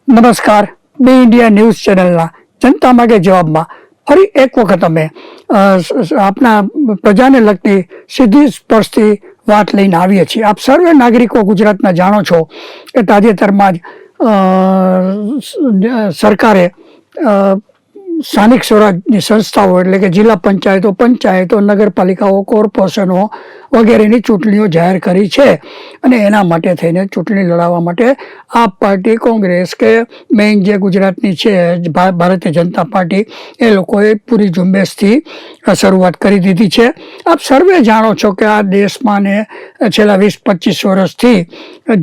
નમસ્કાર. બે India news ચેનલના જનતા માગે જવાબમાં ફરી એક વખત અમે આપના પ્રજાને લગતી સીધી સ્પર્શથી વાત લઈને આવીએ છીએ. આપ સર્વે નાગરિકો ગુજરાતના જાણો છો કે તાજેતરમાં જ સરકારે સ્થાનિક સ્વરાજની સંસ્થાઓ એટલે કે જિલ્લા પંચાયતો, નગરપાલિકાઓ, કોર્પોરેશનો વગેરેની ચૂંટણીઓ જાહેર કરી છે. અને એના માટે થઈને ચૂંટણી લડાવવા માટે આપ પાર્ટી, કોંગ્રેસ કે મેઇન જે ગુજરાતની છે ભારતીય જનતા પાર્ટી, એ લોકોએ પૂરી ઝુંબેશથી શરૂઆત કરી દીધી છે. આપ સર્વે જાણો છો કે આ દેશમાં ને છેલ્લા 20-25 વર્ષથી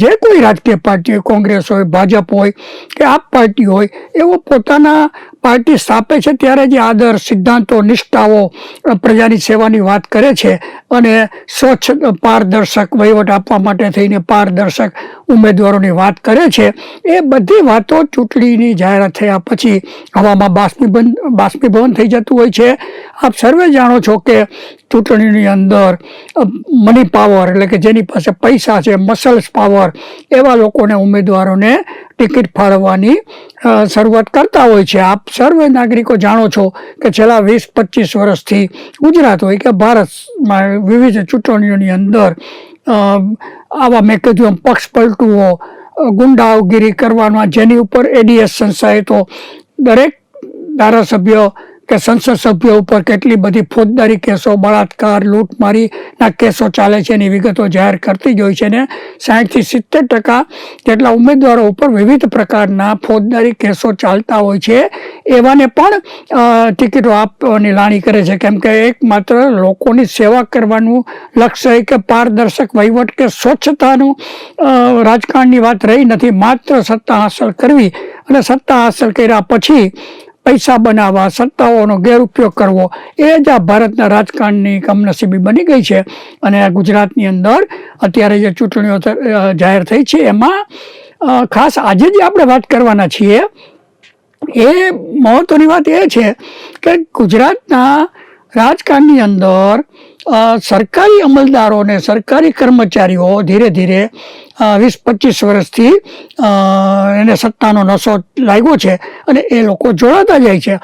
જે કોઈ રાજકીય પાર્ટી હોય, કોંગ્રેસ હોય, ભાજપ હોય કે આપ પાર્ટી હોય, એવો પોતાના પાર્ટી સ્થાપે છે ત્યારે જે આદર, સિદ્ધાંતો, નિષ્ઠાઓ, પ્રજાની સેવાની વાત કરે છે અને સ્વચ્છ પારદર્શક વહીવટ આપવા માટે થઈને પારદર્શક ઉમેદવારોની વાત કરે છે, એ બધી વાતો ચૂંટણીની જાહેરાત થયા પછી હવામાં બાષ્પીભવન થઈ જતું હોય છે. આપ સર્વે જાણો છો કે ચૂંટણીની અંદર મની પાવર એટલે કે જેની પાસે પૈસા છે, મસલ્સ પાવર, એવા લોકોને, ઉમેદવારોને ટિકિટ ફાળવવાની શરૂઆત કરતા હોય છે. આપ સર્વે નાગરિકો જાણો છો કે છેલ્લા 20-25 વર્ષથી ગુજરાત હોય કે ભારતમાં વિવિધ ચૂંટણીઓની અંદર આવા મેં કીધું પક્ષ પલટુઓ, ગુંડાગીરી કરવાના, જેની ઉપર એડીએસ સંસ્થાએ તો દરેક ધારાસભ્ય કે સંસદ સભ્યો ઉપર કેટલી બધી ફોજદારી કેસો, બળાત્કાર, લૂંટમારીના કેસો ચાલે છે એની વિગતો જાહેર કરતી જ હોય છે. ને 60-70% જેટલા ઉમેદવારો ઉપર વિવિધ પ્રકારના ફોજદારી કેસો ચાલતા હોય છે. એવાને પણ ટિકિટો આપવાની લાણી કરે છે, કેમ કે એકમાત્ર લોકોની સેવા કરવાનું લક્ષ્ય કે પારદર્શક વહીવટ કે સ્વચ્છતાનું રાજકારણની વાત રહી નથી. માત્ર સત્તા હાંસલ કરવી અને સત્તા હાંસલ કર્યા પછી પૈસા બનાવવા, સત્તાઓનો ગેરઉપયોગ કરવો, એ જ આ ભારતના રાજકારણની કમનસીબી બની ગઈ છે. અને ગુજરાતની અંદર અત્યારે જે ચૂંટણીઓ જાહેર થઈ છે એમાં ખાસ આજે જે આપણે વાત કરવાના છીએ એ મહત્વની વાત એ છે કે ગુજરાતના રાજકારણની અંદર સરકારી અમલદારોને, સરકારી કર્મચારીઓ ધીરે ધીરે 20-25 વર્ષથી એને સત્તાનો નશો લાગ્યો છે અને એ લોકો જોડાતા જાય છે.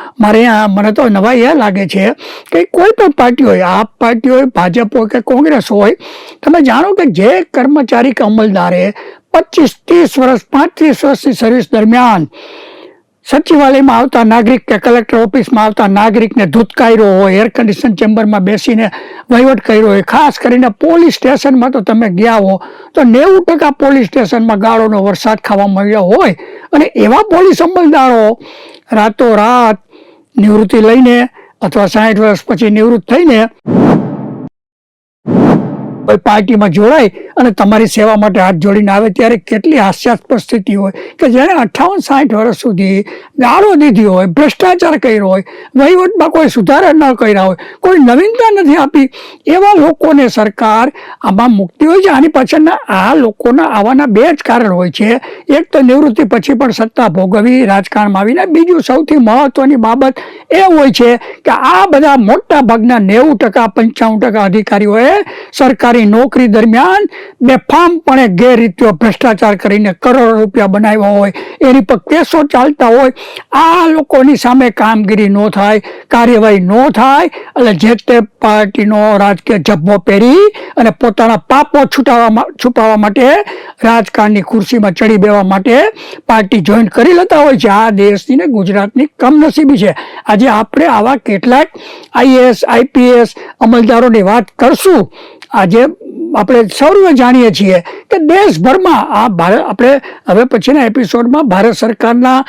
મને તો નવાઈ એ લાગે છે કે કોઈ પણ પાર્ટી હોય, આપ પાર્ટી હોય, ભાજપ હોય કે કોંગ્રેસ હોય, તમે જાણો કે જે કર્મચારી કે અમલદારે 25-30 વર્ષ, 35 વર્ષની સર્વિસ દરમિયાન સચિવાલયમાં આવતા નાગરિક કે કલેક્ટર ઓફિસમાં આવતા નાગરિકને ધૂતકાર્યો હોય, એર કન્ડિશન ચેમ્બરમાં બેસીને વહીવટ કર્યો હોય, ખાસ કરીને પોલીસ સ્ટેશનમાં તો તમે ગયા હો તો 90% પોલીસ સ્ટેશનમાં ગાળોનો વરસાદ ખાવા મળ્યો હોય. અને એવા પોલીસ અમલદારો રાતોરાત નિવૃત્તિ લઈને અથવા 60 વર્ષ પછી નિવૃત્ત થઈને કોઈ પાર્ટીમાં જોડાય અને તમારી સેવા માટે હાથ જોડીને આવે ત્યારે કેટલી હાસ્યાસ્પદ સ્થિતિ હોય કે જેણે 58-60 વર્ષ સુધી ગાળો દીધી હોય, ભ્રષ્ટાચાર કર્યો હોય, વહીવટમાં કોઈ સુધારા ન કર્યા હોય, કોઈ નવીનતા નથી આપી, એવા લોકોને સરકાર આમાં મુકતી હોય છે. આની પાછળના આ લોકોના આવવાના બે જ કારણ હોય છે. એક તો નિવૃત્તિ પછી પણ સત્તા ભોગવવી રાજકારણમાં આવીને, બીજું સૌથી મહત્વની બાબત એ હોય છે કે આ બધા મોટા ભાગના 90%-95% અધિકારીઓએ સરકારી નોકરી દરમિયાન બેફામપણે ગેરરીતિઓ, ભ્રષ્ટાચાર કરીને કરોડો રૂપિયા બનાવ્યા હોય, એની પર કેસો ચાલતા હોય. આ લોકોની સામે કામગીરી ન થાય, કાર્યવાહી ન થાય, એટલે જે તે પાર્ટીનો રાજકીય જબ્બો પહેરી અને પોતાના પાપો છુપાવવા માટે, રાજકારણની ખુરશીમાં ચડી બેવા માટે પાર્ટી જોઈન કરી લેતા હોય છે. આ દેશની ને ગુજરાતની કમનસીબી છે. આજે આપણે આવા કેટલાક IAS, IPS અમલદારોની વાત કરશું. આજે આપણે સૌએ જાણીએ છીએ કે દેશભરમાં આપણે હવે પછીના એપિસોડમાં ભારત સરકારના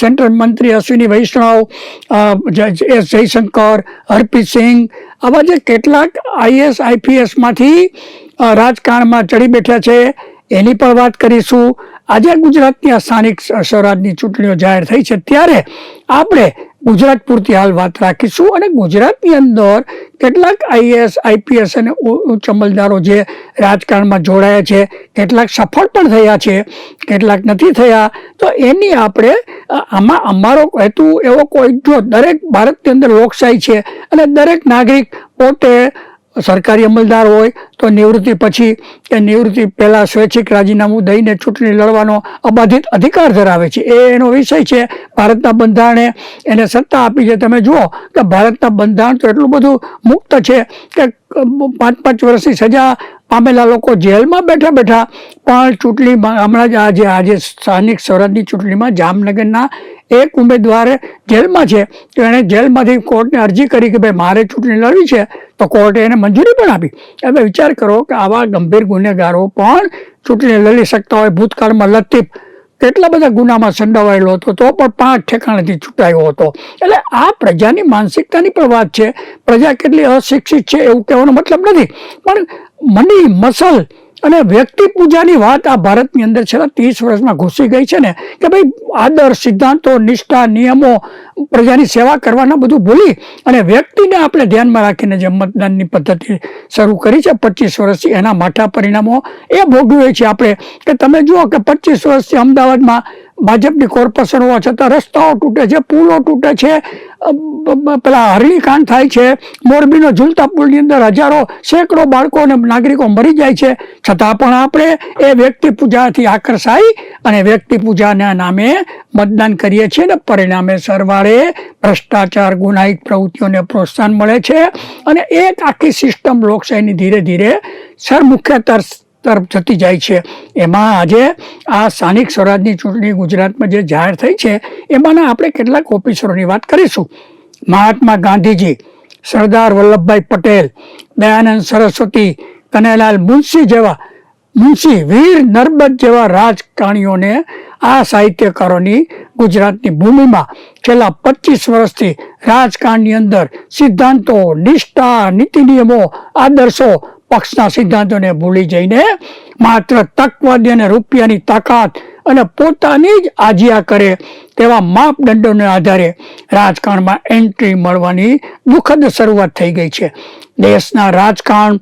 સેન્ટ્રલ મંત્રી અશ્વિની વૈષ્ણવ, એસ જયશંકર, હરપ્રીત સિંહ, આવા જે કેટલાક IAS, IPSમાંથી રાજકારણમાં ચડી બેઠા છે એની પણ વાત કરીશું. આજે ગુજરાતની આ સ્થાનિક સ્વરાજની ચૂંટણીઓ જાહેર થઈ છે ત્યારે આપણે ગુજરાત પૂરતી હાલ વાત રાખીશું અને ગુજરાતની અંદર કેટલાક IAS, IPS અને ઉચ્ચ અમલદારો જે રાજકારણમાં જોડાયા છે, કેટલાક સફળ પણ થયા છે, કેટલાક નથી થયા, તો એની આપણે આમાં અમારો હેતુ એવો કોઈ, જો દરેક ભારતની અંદર લોકશાહી છે અને દરેક નાગરિક પોતે સરકારી અમલદાર હોય તો નિવૃત્તિ પછી કે નિવૃત્તિ પહેલાં સ્વૈચ્છિક રાજીનામું દઈને ચૂંટણી લડવાનો અબાધિત અધિકાર ધરાવે છે. એનો વિષય છે. ભારતના બંધારણે એને સત્તા આપી છે. તમે જુઓ કે ભારતના બંધારણ તો એટલું બધું મુક્ત છે કે 5-5 વર્ષની સજા પામેલા લોકો જેલમાં બેઠા બેઠા પણ ચૂંટણીમાં હમણાં જ આજે સ્થાનિક સ્વરાજની ચૂંટણીમાં જામનગરના એક ઉમેદવાર જેલમાં છે તો એણે જેલમાંથી કોર્ટને અરજી કરી કે ભાઈ મારે ચૂંટણી લડવી છે તો કોર્ટે એને મંજૂરી પણ આપી. હવે વિચાર કરો કે આવા ગંભીર ગુનેગારો પણ ચૂંટણી લડી શકતા હોય. ભૂતકાળમાં લતીફ કેટલા બધા ગુનામાં સંડોવાયેલો હતો તો પણ 5 ઠેકાણેથી છૂટાયો હતો. એટલે આ પ્રજાની માનસિકતાની પણ વાત છે. પ્રજા કેટલી અશિક્ષિત છે એવું કહેવાનો મતલબ નથી, પણ મની મસલ અને વ્યક્તિ પૂજાની વાત આ ભારતની અંદર છેલ્લા 30 વર્ષમાં ઘૂસી ગઈ છે ને કે ભાઈ આદર્શ, સિદ્ધાંતો, નિષ્ઠા, નિયમો, પ્રજાની સેવા કરવાના બધું ભૂલી અને વ્યક્તિને આપણે ધ્યાનમાં રાખીને જે મતદાનની પદ્ધતિ શરૂ કરી છે 25 વર્ષથી એના માઠા પરિણામો એ ભોગવીએ છીએ આપણે. કે તમે જુઓ કે 25 વર્ષથી અમદાવાદમાં ભાજપની કોર્પોરેશન હોવા છતાં રસ્તાઓ તૂટે છે, પુલો તૂટે છે, પેલા હરણીકાંડ થાય છે. મોરબીનો ઝૂલતા પુલની અંદર હજારો સેંકડો બાળકો અને નાગરિકો મરી જાય છે. છતાં પણ આપણે એ વ્યક્તિ પૂજાથી આકર્ષાઈ અને વ્યક્તિ પૂજાના નામે મતદાન કરીએ છીએ ને પરિણામે સરવાળે ભ્રષ્ટાચાર, ગુનાહિત પ્રવૃત્તિઓને પ્રોત્સાહન મળે છે અને એક આખી સિસ્ટમ લોકશાહીની ધીરે ધીરે સરમુખ્ય તરફ જતી જાય છે. એમાં આજે આ સ્થાનિક સ્વરાજની ચૂંટણી ગુજરાતમાં જે જાહેર થઈ છે એમાંના આપણે કેટલાક ઓફિસરોની વાત કરીશું. મહાત્મા ગાંધીજી, સરદાર વલ્લભભાઈ પટેલ, દયાનંદ સરસ્વતી, કનૈયાલાલ મુનશી, વીર નર્મદ જેવા રાજકારણીઓને આ સાહિત્યકારોની ગુજરાતની ભૂમિમાં છેલ્લા 25 વર્ષથી રાજકારણની અંદર સિદ્ધાંતો, નિષ્ઠા, નીતિ નિયમો, આદર્શો, પક્ષના સિદ્ધાંતોને ભૂલી જઈને માત્ર તકવાદી અને રૂપિયાની તાકાત અને પોતાની જ આજિયા કરે તેવા માપદંડોને આધારે રાજકારણમાં એન્ટ્રી મળવાની દુઃખદ શરૂઆત થઈ ગઈ છે. દેશના રાજકારણ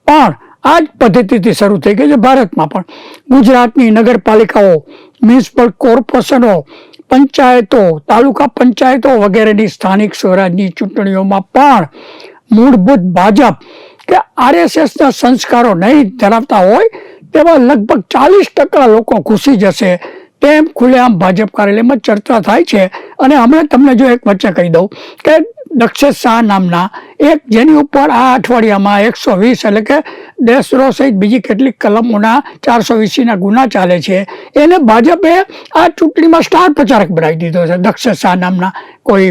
પણ આ જ પદ્ધતિથી શરૂ થઈ ગઈ છે. ભારતમાં પણ ગુજરાતની નગરપાલિકાઓ, મ્યુનિસિપલ કોર્પોરેશનો, પંચાયતો, તાલુકા પંચાયતો વગેરેની સ્થાનિક સ્વરાજની ચૂંટણીઓમાં પણ મૂળભૂત ભાજપ કે RSSના સંસ્કારો નહીં ધરાવતા હોય તેવા લગભગ 40% લોકો ઘૂસી જશે તેમ ખુલ્લેઆમ ભાજપ કાર્યાલયમાં ચર્ચા થાય છે. અને હમણાં તમને જો એક વચ્ચે કહી દઉં કે દક્ષેશ શાહ નામના એક જેની ઉપર આ અઠવાડિયામાં 120 એટલે કે દેશદ્રોહ સહિત બીજી કેટલીક કલમોના 420ના ગુના ચાલે છે, એને ભાજપે આ ચૂંટણીમાં સ્ટાર પ્રચારક બનાવી દીધો છે. દક્ષેશ શાહ નામના કોઈ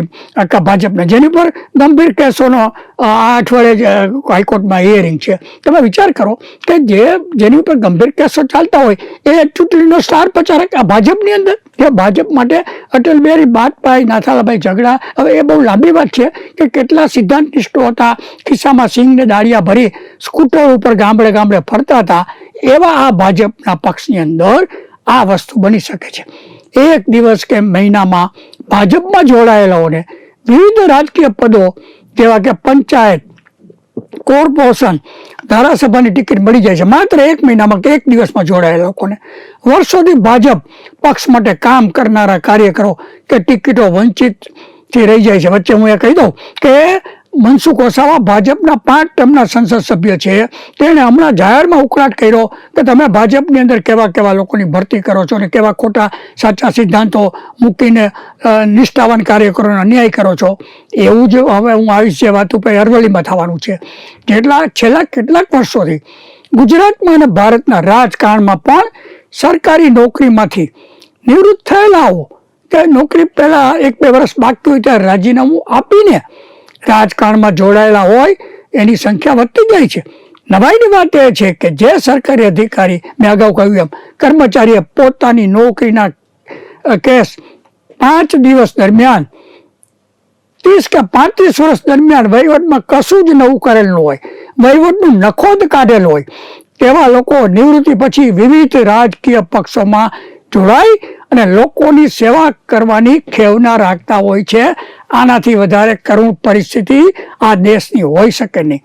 ભાજપના જેની પર ગંભીર કેસોનો આ અઠવાડિયે હાઈકોર્ટમાં હિયરિંગ છે. તમે વિચાર કરો કે જેની ઉપર ગંભીર કેસો ચાલતા હોય એ ચૂંટણીનો સ્ટાર પ્રચારક આ ભાજપની અંદર. કે ભાજપ માટે અટલ બિહારી વાજપેયી, નાથાલાભાઈ ઝઘડા, હવે એ બહુ લાંબી વાત છે કે કેટલા સિદ્ધાંત નિષ્ઠો હતા, ખિસ્સામાં સિંગને દાળિયા ભરી સ્કૂટર ઉપર ગામડે ગામડે ફરતા હતા. એવા આ ભાજપના પક્ષની અંદર આ વસ્તુ બની શકે છે. એક દિવસ કે મહિનામાં ભાજપમાં જોડાયેલાઓને વિવિધ રાજકીય પદો જેવા કે પંચાયત, કોર્પોરેશન, ધારાસભાની ટિકિટ મળી જાય છે માત્ર 1 મહિનામાં કે 1 દિવસમાં જોડાયેલા લોકોને. વર્ષોથી ભાજપ પક્ષ માટે કામ કરનારા કાર્યકરો કે ટિકિટો વંચિતથી રહી જાય છે. વચ્ચે હું એ કહી દઉં કે મનસુખ વસાવા ભાજપના 5 ટર્મના સંસદ સભ્ય છે. તેણે હમણાં જાહેરમાં ઉકળાટ કર્યો કે તમે ભાજપની અંદર કેવા લોકોની ભરતી કરો છો અને કેવા ખોટા સાચા સિદ્ધાંતો મૂકીને નિષ્ઠાવાન કાર્યકરોને અન્યાય કરો છો. એવું જ હવે હું આવીશ જે વાત ઉપર અરવલ્લીમાં થવાનું છે. છેલ્લા કેટલાક વર્ષોથી ગુજરાતમાં અને ભારતના રાજકારણમાં પણ સરકારી નોકરીમાંથી નિવૃત્ત થયેલાઓ કે નોકરી પહેલા 1-2 વર્ષ બાકી હોય ત્યારે રાજીનામું આપીને રાજકારણમાં જોડાયેલા હોય એની સંખ્યા વધતી જાય છે. નવાઈની વાત એ છે કે જે સરકારી અધિકારી, મેં અગાઉ કહ્યું એમ, કર્મચારીએ પોતાની નોકરીના કેસ 5 દિવસ દરમિયાન 30 કે 35 વર્ષ દરમિયાન વહીવટમાં કશું જ નવું કરેલું હોય, વહીવટનું નખોદ કાઢેલું હોય તેવા લોકો નિવૃત્તિ પછી વિવિધ રાજકીય પક્ષોમાં જોડાઈ અને લોકોની સેવા કરવાની ખેવના રાખતા હોય છે. આનાથી વધારે કરુણ પરિસ્થિતિ આ દેશની હોઈ શકે નહીં.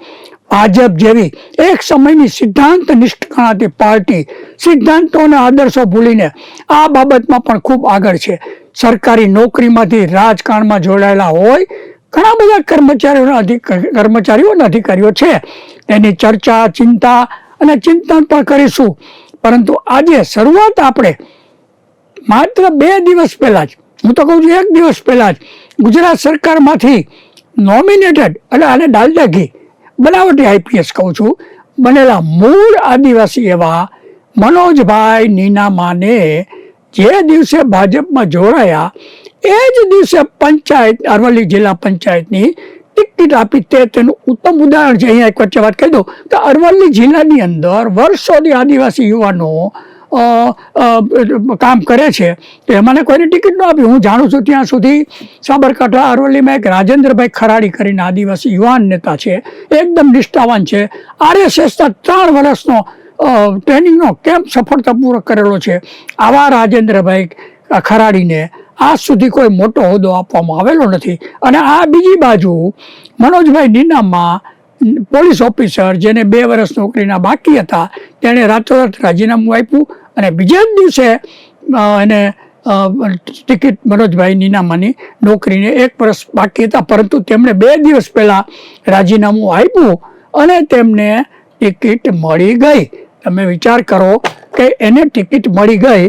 ભાજપ જેવી એક સમયની સિદ્ધાંત નિષ્ઠ ગણાતી પાર્ટી સિદ્ધાંતો અને આદર્શો ભૂલીને આ બાબતમાં પણ ખૂબ આગળ છે. સરકારી નોકરીમાંથી રાજકારણમાં જોડાયેલા હોય ઘણા બધા કર્મચારીઓ અને અધિકારીઓ છે. એની ચર્ચા, ચિંતા અને ચિંતન પણ કરીશું. પરંતુ આજે શરૂઆત આપણે માત્ર 2 દિવસ પહેલા જ, હું તો કહું છું 1 દિવસ પહેલા જ, ગુજરાત સરકારમાંથી નોમિનેટેડ, એટલે આને ડાલડા ઘી બનાવટી આઈપીએસ કહું છું, બનેલા મૂળ આદિવાસી એવા મનોજભાઈ નીનામાને જે દિવસે ભાજપમાં જોડાયા એ જ દિવસે પંચાયત, અરવલ્લી જિલ્લા પંચાયતની ટિકિટ આપી. તેનું ઉત્તમ ઉદાહરણ છે. અહીંયા એક વચ્ચે વાત કહી દઉં તો અરવલ્લી જિલ્લાની અંદર વર્ષોથી આદિવાસી યુવાનો કામ કરે છે, તો એમાંને કોઈને ટિકિટ ન આપી. હું જાણું છું ત્યાં સુધી સાબરકાંઠા અરવલ્લીમાં એક રાજેન્દ્રભાઈ ખરાડી કરીને આદિવાસી યુવાન નેતા છે, એકદમ નિષ્ઠાવાન છે. RSSના 3 વર્ષનો ટ્રેનિંગનો કેમ્પ સફળતાપૂર્વક કરેલો છે. આવા રાજેન્દ્રભાઈ ખરાડીને આજ સુધી કોઈ મોટો હોદ્દો આપવામાં આવેલો નથી. અને આ બીજી બાજુ મનોજભાઈ નીનામા, પોલીસ ઓફિસર, જેને 2 વર્ષ નોકરીના બાકી હતા, તેણે રાતોરાત રાજીનામું આપ્યું અને બીજા જ દિવસે એને ટિકિટ, મનોજભાઈ નીનામાની નોકરીને 1 વર્ષ બાકી હતા, પરંતુ તેમણે 2 દિવસ પહેલા રાજીનામું આપ્યું અને તેમને ટિકિટ મળી ગઈ. તમે વિચાર કરો કે એને ટિકિટ મળી ગઈ,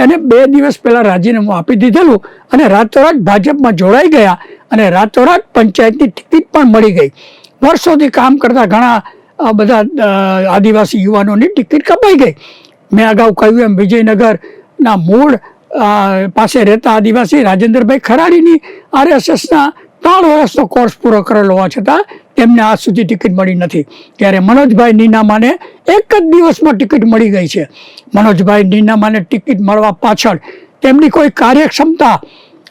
અને 2 દિવસ પહેલા રાજીનામું આપી દીધેલું અને રાતોરાત ભાજપમાં જોડાઈ ગયા અને રાતોરાત પંચાયતની ટિકિટ પણ મળી ગઈ. વર્ષોથી કામ કરતા ઘણા બધા આદિવાસી યુવાનોની ટિકિટ કપાઈ ગઈ. મેં અગાઉ કહ્યું એમ વિજયનગરના મૂળ પાસે રહેતા આદિવાસી રાજેન્દ્રભાઈ ખરાડીની RSSના 3 વર્ષનો કોર્સ પૂરો કરેલો હોવા છતાં તેમને આજ સુધી ટિકિટ મળી નથી. ત્યારે મનોજભાઈ નીનામાને 1 જ દિવસમાં ટિકિટ મળી ગઈ છે. મનોજભાઈ નીનામાને ટિકિટ મળવા પાછળ તેમની કોઈ કાર્યક્ષમતા,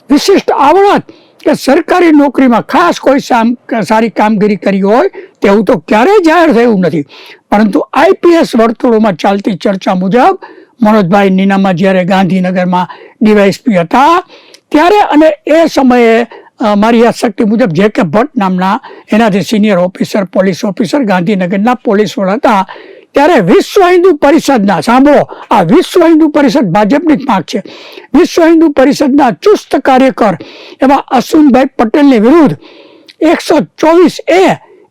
વિશિષ્ટ આવડત કે સરકારી નોકરીમાં ખાસ કોઈ સારી કામગીરી કરી હોય તેવું તો ક્યારેય જાહેર થયું નથી. પરંતુ IPS વર્તુળોમાં ચાલતી ચર્ચા મુજબ મનોજભાઈ નીનામા જ્યારે ગાંધીનગરમાં DYSP હતા ત્યારે, અને એ સમયે મારી યાદશક્તિ મુજબ JK ભટ્ટ નામના એનાથી સિનિયર ઓફિસર, પોલીસ ઓફિસર ગાંધીનગરના પોલીસ વડા હતા, ત્યારે વિશ્વ હિન્દુ પરિષદના, સાંભળો, આ વિશ્વ હિન્દુ પરિષદ ભાજપની જ પાંખ છે, વિશ્વ હિન્દુ પરિષદના ચુસ્ત કાર્યકર એવા અશ્વિનભાઈ પટેલની વિરુદ્ધ 124A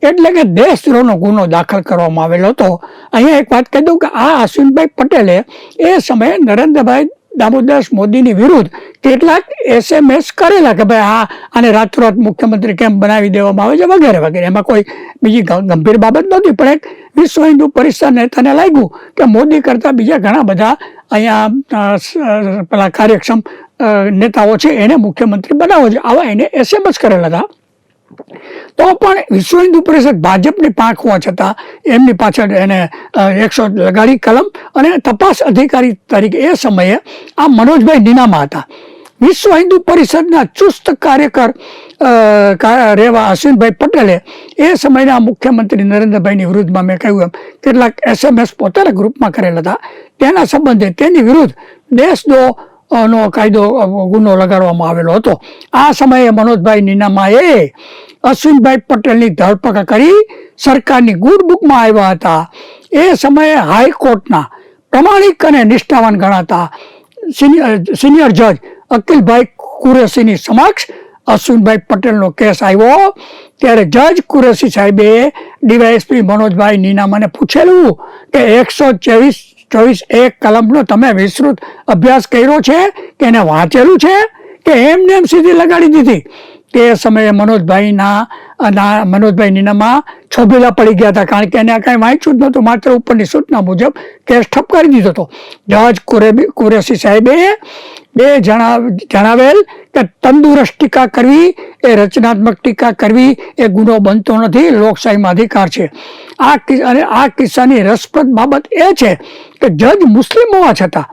એટલે કે દેશદ્રોહનો ગુનો દાખલ કરવામાં આવેલો હતો. અહીંયા એક વાત કહી દઉં કે આ અશ્વિનભાઈ પટેલે એ સમયે નરેન્દ્રભાઈ દામોદરદાસ મોદીની વિરુદ્ધ કેટલાક SMS કરેલા કે ભાઈ આને રાતોરાત મુખ્યમંત્રી કેમ બનાવી દેવામાં આવે છે વગેરે વગેરે. એમાં કોઈ બીજી ગંભીર બાબત નહોતી, પણ એક વિશ્વ હિન્દુ પરિષદ નેતાને લાગ્યું કે મોદી કરતાં બીજા ઘણા બધા અહીંયા પેલા કાર્યક્ષમ નેતાઓ છે એને મુખ્યમંત્રી બનાવવો છે, આવા એને SMS કરેલા હતા. તો પણ વિશ્વ હિન્દુ પરિષદ ભાજપની પાંખ હોવા છતાં એમની પાછળ એને 100 લગાડી કલમ, અને તપાસ અધિકારી તરીકે એ સમયે આ મનોજભાઈ નીનામા હતા. વિશ્વ હિન્દુ પરિષદના ચુસ્ત કાર્યકર રહેવા અશ્વિનભાઈ પટેલે એ સમયના મુખ્યમંત્રી નરેન્દ્રભાઈની વિરુદ્ધમાં, મેં કહ્યું એમ, કેટલાક SMS પોતાના ગ્રુપમાં કરેલા હતા. તેના સંબંધે તેની વિરુદ્ધ દેશદ્રોહનો કાયદો, ગુનો લગાડવામાં આવેલો હતો. આ સમયે મનોજભાઈ નીનામાએ અશ્વિનભાઈ પટેલની ધરપકડ કરી સરકારની ગુડ બુકમાં આવ્યા હતા. એ સમયે હાઈકોર્ટના પ્રમાણિક અને નિષ્ઠાવાન ગણાતા સિનિયર જજ અકિલભાઈ કુરેશીની સમક્ષ અશ્વિનભાઈ પટેલનો કેસ આવ્યો. ત્યારે જજ કુરેશી સાહેબે DYSP મનોજભાઈ નીનામાને પૂછેલું કે 124A કલમનો તમે વિસ્તૃત અભ્યાસ કર્યો છે કે એને વાંચેલું છે કે એમને એમ સીધી લગાડી દીધી. તે સમયે મનોજભાઈ નીનામા છોભેલા પડી ગયા હતા, કારણ કે એને કાંઈ વાંચ્યું જ નહોતું, માત્ર ઉપરની સૂચના મુજબ કેસ ઠપ કરી દીધો હતો. જજ કુરેશી સાહેબે જણાવેલ કે તંદુરસ્ત ટીકા કરવી એ રચનાત્મક ટીકા કરવી એ ગુનો બનતો નથી, લોકશાહીમાં અધિકાર છે. આ કિસ્સાની રસપ્રદ બાબત એ છે કે જજ મુસ્લિમ હોવા છતાં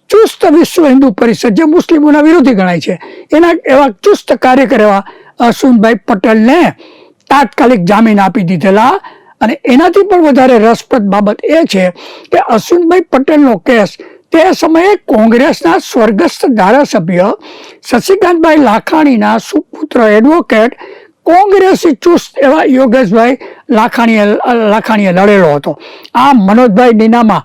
ચુસ્ત વિશ્વ હિન્દુ પરિષદ, જે મુસ્લિમોના વિરોધી ગણાય છે, એના એવા ચુસ્ત કાર્યકર એવા અશ્વિનભાઈ પટેલને તાત્કાલિક જામીન આપી દીધેલા. અને એનાથી પણ વધારે રસપ્રદ બાબત એ છે કે અશ્વિનભાઈ પટેલનો કેસ તે સમયે કોંગ્રેસના સ્વર્ગસ્થ ધારાસભ્ય શશિકાંતભાઈ લાખાણીના સુપુત્ર એડવોકેટ કોંગ્રેસી ચુસ્ત એવા યોગેશભાઈ લાખાણીએ લડેલો હતો. આ મનોજભાઈ નીનામા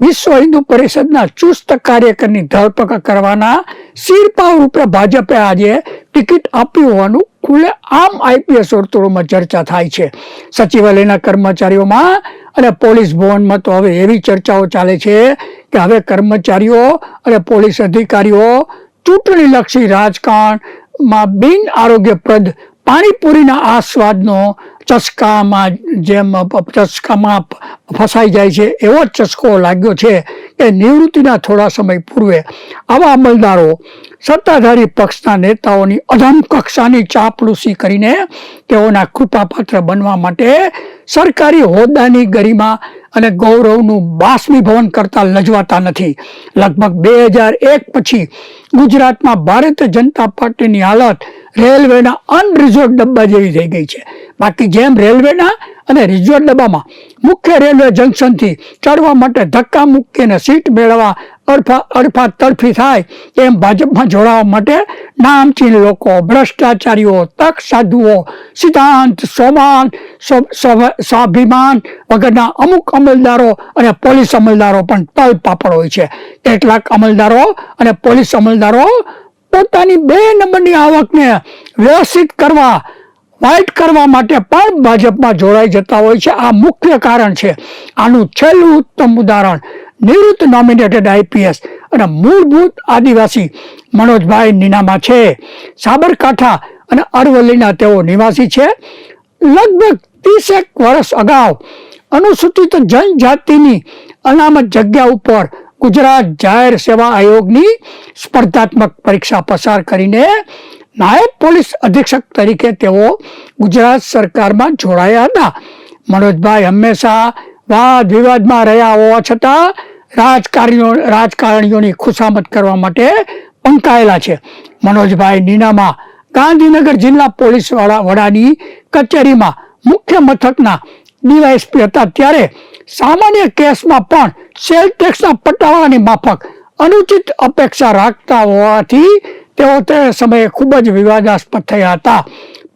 વિશ્વ હિન્દુ પરિષદના ચુસ્ત કાર્યકરની ધરપકડ કરવાના શિરપાવ રૂપે ભાજપે આજે ટિકિટ આપી હોવાનું ખુલ્લે આમ આઈપીએસ વર્તુળોમાં ચર્ચા થાય છે. સચિવાલયના કર્મચારીઓમાં અને પોલીસ ભવનમાં તો હવે એવી ચર્ચાઓ ચાલે છે કે હવે કર્મચારીઓ અને પોલીસ અધિકારીઓ ચૂંટણીલક્ષી રાજકારણમાં બિન આરોગ્યપ્રદ પાણીપુરીના આ સ્વાદનો ચસ્કામાં ફસાઈ જાય છે એવો ચસ્કો લાગ્યો છે કે નિવૃત્તિના થોડા સમય પૂર્વે આવા અમલદારો સત્તાધારી પક્ષના નેતાઓની અધમ કક્ષાની ચાપલૂસી કરીને તેઓના કૃપાપાત્ર બનવા માટે સરકારી હોદ્દાની ગરિમા અને ગૌરવનું બાષ્પીભવન કરતા લજવાતા નથી. લગભગ 2001 પછી ગુજરાતમાં ભારતીય જનતા પાર્ટીની હાલત રેલવેના અનરિઝર્વ ડબ્બા જેવી થઈ ગઈ છે. બાકી જેમ રેલવેના અને રિઝર્વ ડબ્બામાં મુખ્ય રેલવે જંકશનથી ચડવા માટે ધક્કા મૂકીને સીટ મેળવવા અડફા તડફી થાય એમ ભાજપમાં જોડાવા માટે નામચીન લોકો, ભ્રષ્ટાચારીઓ, તક સાધુઓ, સિદ્ધાંત, સોમાન, સ્વાભિમાન વગરના અમુક અમલદારો અને પોલીસ અમલદારો પણ તલ પાપડ હોય છે. કેટલાક અમલદારો અને પોલીસ અમલદારો પોતાની 2 નંબરની આવકને વ્યવસ્થિત કરવા, વાઇટ કરવા માટે પણ ભાજપમાં જોડાઈ જતા હોય છે. આ મુખ્ય કારણ છે. આનું છેલ્લું ઉત્તમ ઉદાહરણ નિવૃત્ત નોમિનેટેડ આઈપીએસ અને મૂળભૂત આદિવાસી મનોજભાઈ નીનામા છે. સાબરકાંઠા અને અરવલ્લીના તેઓ નિવાસી છે. લગભગ 30 વર્ષ અગાઉ અનુસૂચિત જનજાતિની અનામત જગ્યા ઉપર ગુજરાત જાહેર સેવા આયોગની સ્પર્ધાત્મક પરીક્ષા પસાર કરીને નાયબ પોલીસ અધિક્ષક તરીકે તેઓ ગુજરાત સરકારમાં જોડાયા હતા. મનોજભાઈ હંમેશા વાદ વિવાદમાં રહ્યા હોવા છતાં રાજકારણીઓની ખુશામત કરવા માટે પંકાયેલા છે. મનોજભાઈ નીનામા ગાંધીનગર જિલ્લા પોલીસ વડાની કચેરીમાં મુખ્ય મથકના ડીવાયએસપી હતા ત્યારે સામાન્ય કેસમાં પણ સેલ ટેક્સના પટાવાળાની માફક અનુચિત અપેક્ષા રાખતા હોવાથી તેઓ તે સમયે ખૂબ જ વિવાદાસ્પદ થયા હતા.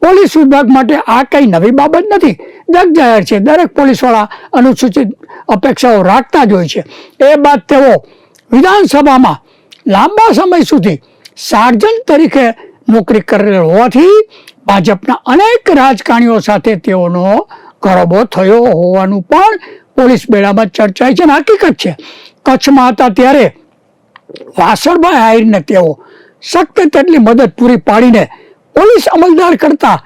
પોલીસ વિભાગ માટે આ કઈ નવી બાબત નથી, જગજાહેર છે. દરેક પોલીસવાળા અનુસૂચિત અપેક્ષાઓ રાખતા જ હોય છે. એ બાદ તેઓ વિધાનસભામાં લાંબા સમય સુધી સાર્જન્ટ તરીકે નોકરી કરેલ હોવાથી ભાજપના અનેક રાજકારણીઓ સાથે તેઓનો ગરોબો થયો હોવાનું પણ પોલીસ બેડામાં ચર્ચાય છે. હકીકત છે, કચ્છમાં હતા ત્યારે વાસણભાઈ આહિરને તેઓ શક્ય તેટલી મદદ પૂરી પાડીને પોલીસ અમલદાર કરતા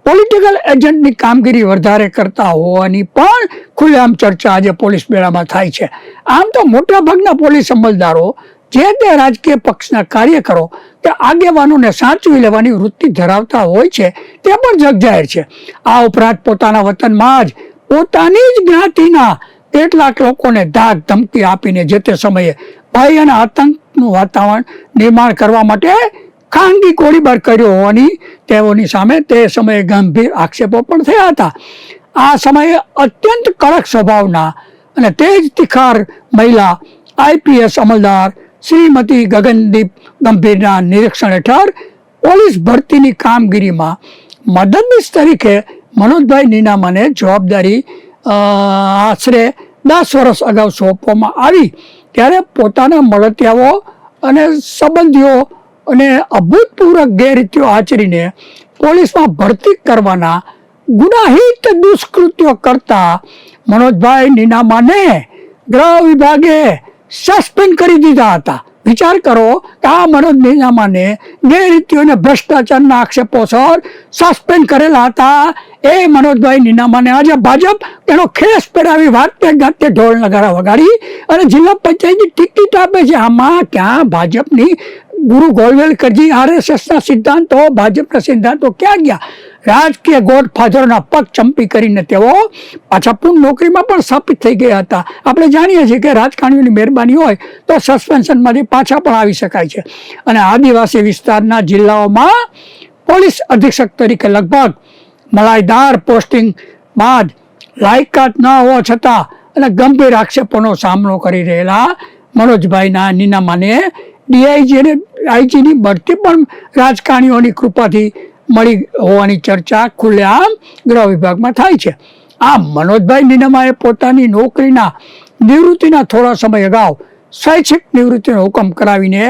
પોલિટિકલ એજન્ટની કામગીરી વધારે કરતા હોવાની પણ ખુલ્લેઆમ ચર્ચા આજે પોલીસ બેડામાં થાય છે. આમ તો મોટાભાગના પોલીસ અમલદારો જે તે રાજકીય પક્ષના કાર્યકરો કે આગેવાનોને સાચવી લેવાની વૃત્તિ ધરાવતા હોય છે તે પણ જગજાહેર છે. આ ઉપરાંત પોતાના વતનમાં જ પોતાની જ જ્ઞાતિના કેટલાક લોકોને ધાક ધમકી આપીને જે તે સમયે ભય અને આતંકનું વાતાવરણ નિર્માણ કરવા માટે ખાનગી ગોળીબાર કર્યો હોવાની તેઓની સામે તે સમયે ગંભીર આક્ષેપો પણ થયા હતા. આ સમયે અત્યંત કડક સ્વભાવના અને તેજ તિખાર મહિલા આઈપીએસ અમલદાર શ્રીમતી ગગનદીપ ગંભીરના નિરીક્ષણ હેઠળ પોલીસ ભરતીની કામગીરીમાં મદદનીશ તરીકે મનોજભાઈ નીનામાને જવાબદારી આશરે 10 વર્ષ અગાઉ સોંપવામાં આવી ત્યારે પોતાના મળતિયાઓ અને સંબંધીઓ અને અભૂતપૂર્વ ગેરરીતિઓ આચરીને પોલીસમાં ભરતી કરવાના ગુનાહિત દુષ્કૃત્યો કરતા મનોજભાઈ નીનામાને ગૃહ વિભાગે સસ્પેન્ડ કરી દીધા હતા. વિચાર કરો કે આ મનોજ નીનામાને ગેરરીતિઓ અને ભ્રષ્ટાચારના આક્ષેપોસર સસ્પેન્ડ કરેલા હતા. એ મનોજભાઈ નીનામાને આજે ભાજપ તેનો ખેસ પહેરાવી વાતે ગાતે ઢોલ નગારા વગાડી અને જિલ્લા પંચાયતની ટિકિટ આપે છે. આમાં ક્યાં ભાજપની ગુરુ ગોલવેલકરજી આરએસએસના સિદ્ધાંતો, ભાજપના સિદ્ધાંતો ક્યાં ગયા? રાજકીય ગોડફાધરોના પગ ચંપી કરીને તેઓ પાછા પૂર્ણ નોકરીમાં પણ સ્થાપિત થઈ ગયા હતા. આપણે જાણીએ છીએ કે રાજકારણીઓની મહેરબાની હોય તો સસ્પેન્શનમાંથી પાછા પણ આવી શકાય છે. અને આદિવાસી વિસ્તારના જિલ્લાઓમાં પોલીસ અધિક્ષક તરીકે લગભગ મલાઈદાર પોસ્ટિંગ બાદ લાયકાત ન હોવા છતાં અને ગંભીર આક્ષેપોનો સામનો કરી રહેલા મનોજભાઈના નીનામાને ડીઆઈજી અને આઈજીની બઢતી પણ રાજકારણીઓની કૃપાથી મળી હોવાની ચર્ચા ખુલ્લેઆમ ગૃહ વિભાગમાં થાય છે. આમ મનોજભાઈ નીનામાએ પોતાની નોકરીના નિવૃત્તિના થોડા સમય અગાઉ સ્વૈચ્છિક નિવૃત્તિનો હુકમ કરાવીને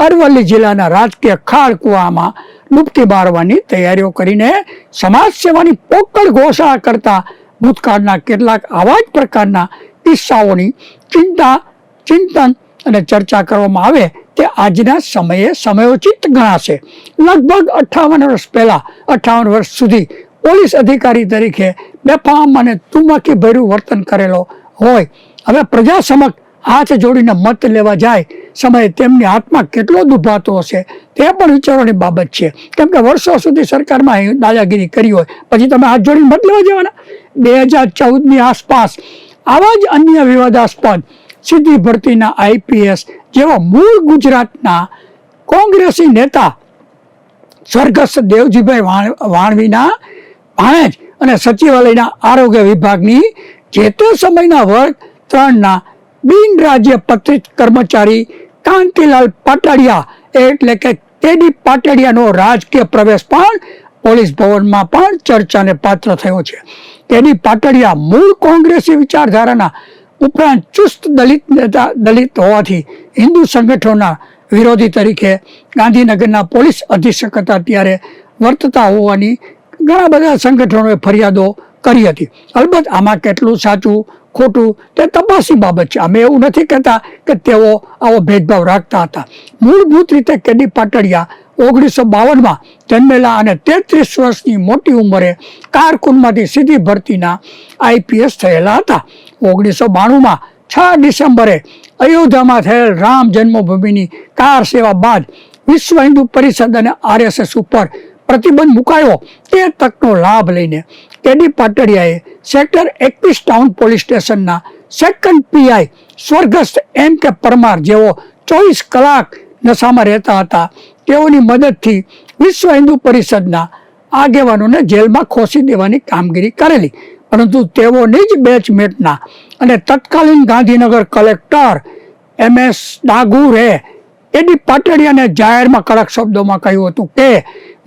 અરવલ્લી જિલ્લાના રાજકીય ખાળકુવામાં ડૂબકી મારવાની તૈયારીઓ કરીને સમાજ સેવાની પોકળ ઘોષણા કરતા ભૂતકાળના કેટલાક આવા જ પ્રકારના કિસ્સાઓની ચિંતન અને ચર્ચા કરવામાં આવે તે આજના સમયે સમયોચિત ગણાશે. લગભગ 58 વર્ષ પહેલા 58 વર્ષ સુધી પોલીસ અધિકારી તરીકે બેફામ અને તુમકી ભર્યું વર્તન કરેલો હોય હવે પ્રજા સમક્ષ હાથ જોડીને મત લેવા જાય સમયે તેમની આત્મા કેટલો દુભાતો હશે તે પણ વિચારવાની બાબત છે. કેમ કે વર્ષો સુધી સરકારમાં દાદાગીરી કરી હોય પછી તમે હાથ જોડીને મત લેવા જવાના. 2014ની આસપાસ આવા જ અન્ય વિવાદાસ્પદ સીધી ભરતીના IPS જેવા મૂળ ગુજરાતના કોંગ્રેસી નેતા સ્વર્ગસ્થ દેવજીભાઈ વાણવીના ભાણેજ અને સચિવાલયના આરોગ્ય વિભાગની જે તે સમયના વર્ગ 3ના બિન રાજ્ય પત્રિત કર્મચારી કાંતિલાલ પાટડિયા એટલે કે કેડી પાટડિયાનો રાજકીય પ્રવેશ પણ પોલીસ ભવનમાં પણ ચર્ચાને પાત્ર થયો છે. કેડી પાટડિયા મૂળ કોંગ્રેસી વિચારધારાના ઉપરાંત ચુસ્ત દલિત હોવાથી હિન્દુ સંગઠનોના વિરોધી તરીકે ગાંધીનગરના પોલીસ અધિક્ષક હતા ત્યારે વર્તતા હોવાની ઘણા બધા સંગઠનોએ ફરિયાદો કરી હતી. અલબત્ત આમાં કેટલું સાચું ખોટું તે તપાસી બાબત છે. અમે એવું નથી કહેતા કે તેઓ આવો ભેદભાવ રાખતા હતા. મૂળભૂત રીતે કેડી પાટડિયા 1952માં જન્મેલા અને 33 વર્ષની મોટી ઉંમરે કારકુનમાંથી સીધી ભરતીના IPS થયેલા હતા. 1992માં 6 ડિસેમ્બરે અયોધ્યામાં થયેલ રામ જન્મભૂમિની કાર સેવા બાદ વિશ્વ હિન્દુ પરિષદ અને RSS ઉપર પ્રતિબંધ મુકાયો. તે તકનો લાભ લઈને કેડી પાટડિયાએ સેક્ટર 21 ટાઉન પોલીસ સ્ટેશનના સેકન્ડ PI સ્વર્ગસ્થ MK પરમાર જેઓ 24 કલાક નશામાં રહેતા હતા તેઓની મદદથી વિશ્વ હિન્દુ પરિષદના આગેવાનોને જેલમાં ખોસી દેવાની કામગીરી કરેલી. પરંતુ તેઓની જ બેચમેટના અને તત્કાલીન ગાંધીનગર કલેક્ટર MS ડાગુરે કેડી પાટડિયાને જાહેરમાં કડક શબ્દોમાં કહ્યું હતું કે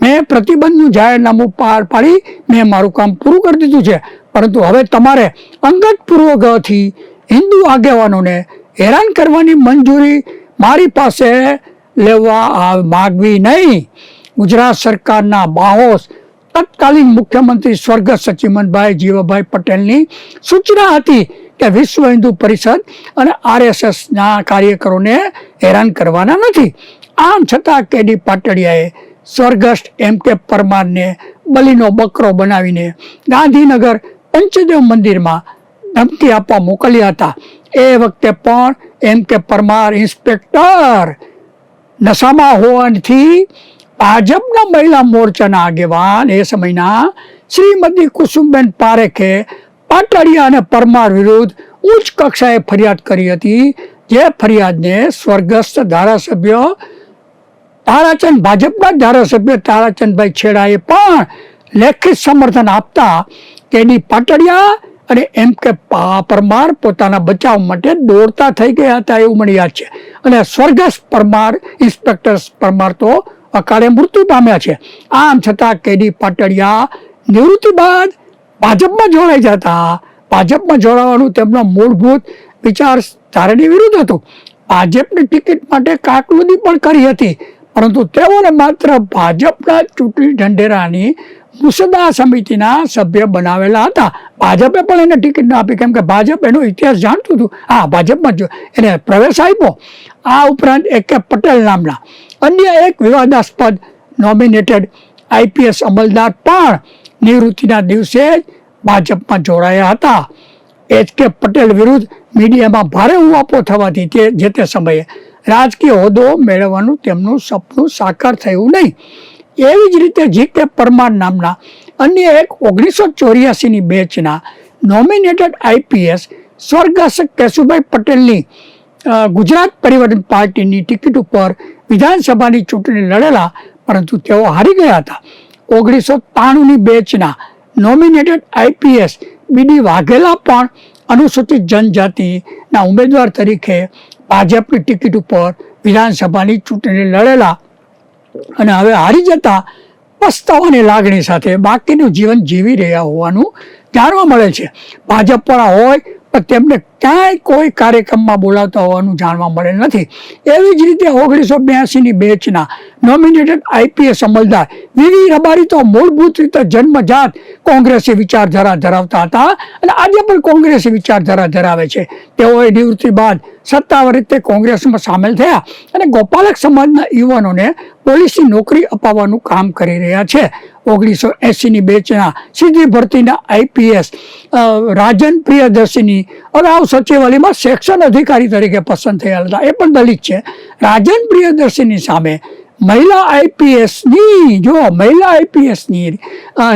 મેં પ્રતિબંધનું જાહેરનામું પાર પાડી મેં મારું કામ પૂરું કરી દીધું છે, પરંતુ હવે તમારે અંગત પૂર્વગ્રહથી હિન્દુ આગેવાનોને હેરાન કરવાની મંજૂરી મારી પાસે લેવા માગવી નહીં. ગુજરાત સરકારના બાહોશ તત્કાલીન મુખ્યમંત્રી સ્વર્ગસ્થ સચીમનભાઈ જીવાભાઈ પટેલની સૂચના હતી કે વિશ્વ હિન્દુ પરિષદ અને RSSના કાર્યકરોને હેરાન કરવાના નથી. આમ છતાં કેડી પાટડિયાએ સ્વર્ગસ્થ MK પરમારને બલીનો બકરો બનાવીને ગાંધીનગર પંચદેવ મંદિરમાં ધમકી આપવા મોકલ્યા હતા. એ વખતે પણ MK પરમાર ઇન્સ્પેક્ટર નશામાં હોવાથી ભાજપના મહિલા મોરચાના આગેવાન એ સમયના શ્રીમતી કુસુમબેન પારેખે પાટડિયા અને પરમાર વિરુદ્ધ ઉચ્ચ કક્ષાએ ફરિયાદ કરી હતી. જે ફરિયાદને સ્વર્ગસ્થ ધારાસભ્ય ભાજપના ધારાસભ્ય તારાચંદભાઈ છેડાએ પણ લેખિત સમર્થન આપતા કેડી પાટડિયા અને MK પરમાર પોતાના બચાવ માટે દોડતા થઈ ગયા હતા એવું મને યાદ છે. અને સ્વર્ગસ્થ પરમાર ઇન્સ્પેક્ટર પરમાર તો અકાળે મૃત્યુ પામ્યા છે. આમ છતાં કેડી પાટડિયા નિવૃત્તિ બાદ ભાજપમાં જોડાઈ જતા. ભાજપમાં જોડાવાનું તેમનો મૂળભૂત વિચાર ધારાની વિરુદ્ધ હતું. ભાજપની ટિકિટ માટે કાકલુદી પણ કરી હતી, પરંતુ તેઓને માત્ર ભાજપના ચૂંટણી ઢંઢેરાની મુસદ્દા સમિતિના સભ્ય બનાવેલા હતા. ભાજપે પણ એને ટિકિટ ન આપી, કેમ કે ભાજપ એનો ઇતિહાસ જાણતું હતું. ભાજપમાં જ એને પ્રવેશ આપ્યો. આ ઉપરાંત AK પટેલ નામના અન્ય એક વિવાદાસ્પદ નોમિનેટેડ IPS અમલદાર પણ નિવૃત્તિના દિવસે જ ભાજપમાં જોડાયા હતા. HK પટેલ વિરુદ્ધ મીડિયામાં ભારે ઉહાપો થવાથી જે તે સમયે રાજકીય હોદ્દો મેળવવાનું તેમનું સપનું સાકાર થયું નહીં. એવી જ રીતે GK પરમાર નામના અન્ય એક 1984ની બેચના નોમિનેટેડ IPS સ્વર્ગસ્થ કેશુભાઈ પટેલની ગુજરાત પરિવર્તન પાર્ટીની ટિકિટ ઉપર વિધાનસભાની ચૂંટણી લડેલા, પરંતુ તેઓ હારી ગયા હતા. 1993ની બેચના નોમિનેટેડ IPS BD વાઘેલા પણ અનુસૂચિત જનજાતિના ઉમેદવાર તરીકે ભાજપની ટિકિટ ઉપર વિધાનસભાની ચૂંટણી લડેલા અને હવે હારી જતા પસ્તાવાની લાગણી સાથે બાકીનું જીવન જીવી રહ્યા હોવાનું જાણવા મળે છે. ભાજપવાળા હોય પણ તેમને ક્યાંય કોઈ કાર્યક્રમમાં બોલાવતા હોવાનું જાણવા મળેલ નથી. એવી જ રીતે 1982ની બેચના નોમિનેટેડ આઈપીએસ અમલદાર વીવી રબારી તો મૂળભૂત રીતે જન્મજાત કોંગ્રેસી વિચારધારા ધરાવતા હતા અને આજે પણ કોંગ્રેસી વિચારધારા ધરાવે છે. તેઓએ નિવૃત્તિ બાદ સત્તાવાર રીતે કોંગ્રેસમાં સામેલ થયા અને ગોપાલક સમાજના યુવાનોને પોલીસની નોકરી અપાવવાનું કામ કરી રહ્યા છે. 1980ની બેચના સીધી ભરતીના આઈપીએસ રાજન પ્રિયદર્શિની અગાઉ સચિવાલયમાં સેક્શન અધિકારી તરીકે પસંદ થયા હતા. એ પણ દલિત છે. રાજન પ્રિયદર્શિની સામે મહિલા આઈપીએસની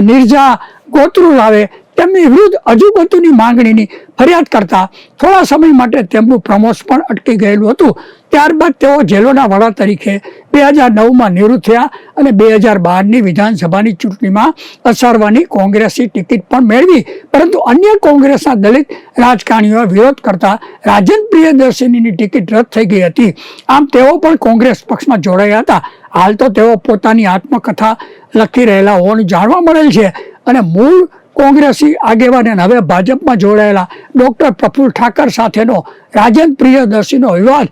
નિર્જા ગોત્રુલાવે તેમની વિરુદ્ધ અજુગતુની માંગણીની ફરિયાદ કરતા થોડા સમય માટે તેમનું પ્રમોશન પણ અટકી ગયેલું હતું. ત્યારબાદ તેઓ જેલોના વડા તરીકે 2009માં નિવૃત્ત થયા અને 2012ની વિધાનસભાની ચૂંટણીમાં અસારવાની કોંગ્રેસી ટિકિટ પણ મેળવી, પરંતુ અન્ય કોંગ્રેસના દલિત રાજકારણીઓએ વિરોધ કરતા રાજન પ્રિયદર્શિનીની ટિકિટ રદ થઈ ગઈ હતી. આમ તેઓ પણ કોંગ્રેસ પક્ષમાં જોડાયા હતા. હાલ તો તેઓ પોતાની આત્મકથા લખી રહેલા હોવાનું જાણવા મળેલ છે અને મૂળ કોંગ્રેસી આગેવાન અને હવે ભાજપમાં જોડાયેલા ડોક્ટર પ્રફુલ્લ ઠાકર સાથેનો રાજન પ્રિયદર્શીનો વિવાદ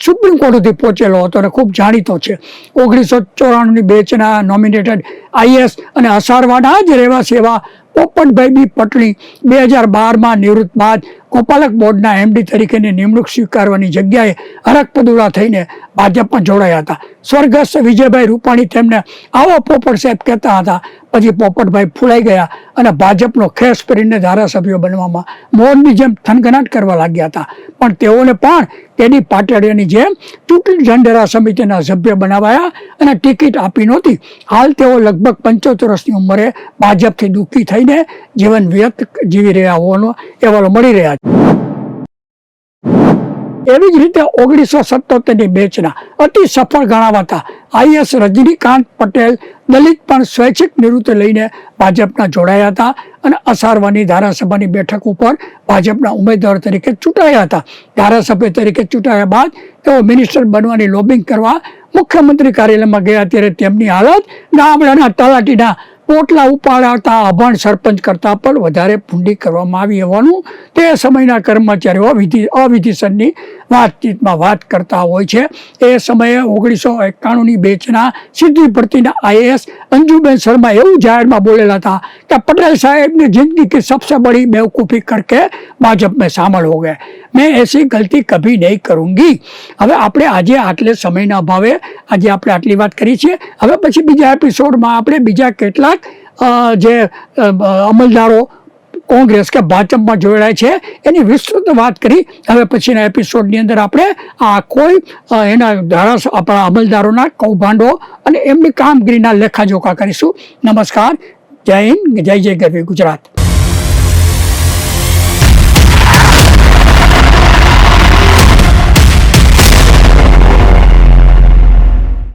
સુપ્રીમ કોર્ટ સુધી પહોંચેલો હતો અને ખૂબ જાણીતો છે. 1994ની બેચના નોમિનેટેડ આઈએસ અને અસારવાના જ રહેવાસી એવા પોપટભાઈ બી પટણી 2012માં નિવૃત્ત બાદ ગોપાલક બોર્ડના એમડી તરીકેની નિમણૂક સ્વીકારવાની જગ્યાએ હરકપદુડા થઈને ભાજપમાં જોડાયા હતા. સ્વર્ગસ્થ વિજયભાઈ રૂપાણી તેમને આવો પોપટ સાહેબ કહેતા હતા. પછી પોપટભાઈ ફૂલાઈ ગયા અને ભાજપનો ખેસ પહેરીને ધારાસભ્યો બનવામાં મોરની જેમ થનગનાટ કરવા લાગ્યા હતા. પણ તેઓને પણ તેની પાટડિયાની જેમ ચૂંટણી ઢંઢેરા સમિતિના સભ્ય બનાવાયા અને ટિકિટ આપી નહોતી. હાલ તેઓ લગભગ 75 વર્ષની ઉંમરે ભાજપથી દુઃખી થઈને જીવન વ્યર્થ જીવી રહ્યા હોવાનો અહેવાલો મળી રહ્યા છે. એવી જ રીતે 1977ની બેચના અતિ સફળ ગણાવાતા આઈએસ રજનીકાંત પટેલ દલિત પણ સ્વૈચ્છિક નિવૃત્તિ લઈને ભાજપના જોડાયા હતા અને અસારવાની ધારાસભાની બેઠક ઉપર ભાજપના ઉમેદવાર તરીકે ચૂંટાયા હતા. ધારાસભ્ય તરીકે ચૂંટાયા બાદ તેઓ મિનિસ્ટર બનવાની લોબિંગ કરવા મુખ્યમંત્રી કાર્યાલયમાં ગયા ત્યારે તેમની હાલત ગામડાના તલાટીના પોટલા ઉપાડતા અભણ સરપંચ કરતા પણ વધારે ભૂંડી કરવામાં આવી હોવાનું તે સમયના કર્મચારીઓ અવિધિસરની વાતચીતમાં વાત કરતા હોય છે. એ સમયે 1991ની બેચના સીધી ભરતીના આઈએએસ અંજુબેન શર્મા એવું જાહેરમાં બોલેલા હતા કે પટેલ સાહેબની જિંદગી की सबसे बड़ी बेवकूफ़ी करके भाजप में शामिल हो गए. मैं ऐसी गलती कभी नहीं करूँगी. હવે આપણે આજે આટલે સમયના અભાવે આજે આપણે આટલી વાત કરી છે. હવે પછી બીજા એપિસોડમાં આપણે બીજા કેટલાક જે અમલદારો કોંગ્રેસ કે ભાજપમાં જોડાય છે એની વિસ્તૃત વાત કરી. હવે પછીના એપિસોડની અંદર આપણે આ કોઈ એના આપણા અમલદારોના કૌભાંડો અને એમની કામગીરીના લેખાજોખા કરીશું. નમસ્કાર, જય હિન્દ, જય જય ગરવી ગુજરાત.